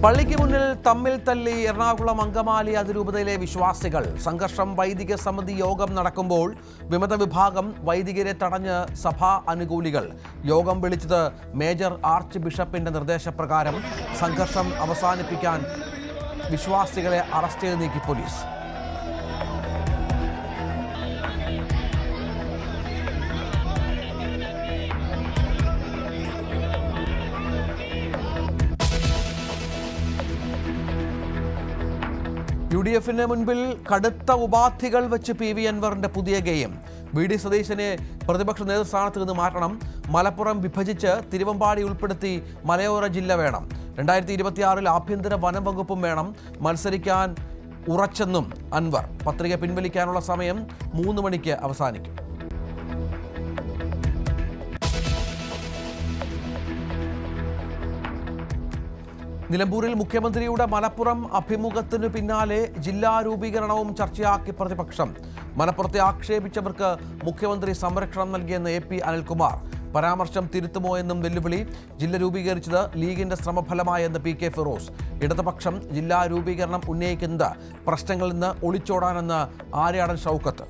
പള്ളിക്ക് മുന്നിൽ തമ്മിൽ തല്ലി എറണാകുളം അങ്കമാലി അതിരൂപതയിലെ വിശ്വാസികൾ. സംഘർഷം വൈദിക സമിതി യോഗം നടക്കുമ്പോൾ വിമത വിഭാഗം വൈദികരെ തടഞ്ഞ് സഭാ അനുകൂലികൾ. യോഗം വിളിച്ചത് മേജർ ആർച്ച് ബിഷപ്പിന്റെ നിർദ്ദേശപ്രകാരം. സംഘർഷം അവസാനിപ്പിക്കാൻ വിശ്വാസികളെ അറസ്റ്റ് ചെയ്ത് നീക്കി പോലീസ്. UDFിന് മുൻപിൽ കടുത്ത ഉപാധികൾ വെച്ച് PV അൻവറിന്റെ പുതിയ ഗെയിം. VD സതീശനെ പ്രതിപക്ഷ നേതൃസ്ഥാനത്ത് നിന്ന് മാറ്റണം. മലപ്പുറം വിഭജിച്ച് തിരുവമ്പാടി ഉൾപ്പെടുത്തി മലയോര ജില്ല വേണം. 2026 ആഭ്യന്തര വനം വകുപ്പും വേണം. മത്സരിക്കാൻ ഉറച്ചെന്നും അൻവർ. പത്രിക പിൻവലിക്കാനുള്ള സമയം 3 മണിക്ക് അവസാനിക്കും. നിലമ്പൂരിൽ മുഖ്യമന്ത്രിയുടെ മലപ്പുറം അഭിമുഖത്തിനു പിന്നാലെ ജില്ലാ രൂപീകരണവും ചർച്ചയാക്കി പ്രതിപക്ഷം. മലപ്പുറത്തെ ആക്ഷേപിച്ചവർക്ക് മുഖ്യമന്ത്രി സംരക്ഷണം നൽകിയെന്ന് AP അനിൽകുമാർ. പരാമർശം തിരുത്തുമോ എന്നും വെല്ലുവിളി. ജില്ല രൂപീകരിച്ചത് ലീഗിന്റെ ശ്രമഫലമായെന്ന് PK ഫിറോസ്. ഇടതുപക്ഷം ജില്ലാ രൂപീകരണം ഉന്നയിക്കുന്നത് പ്രശ്നങ്ങളിൽ നിന്ന് ഒളിച്ചോടാനെന്ന് ആര്യാടൻ ഷൗക്കത്ത്.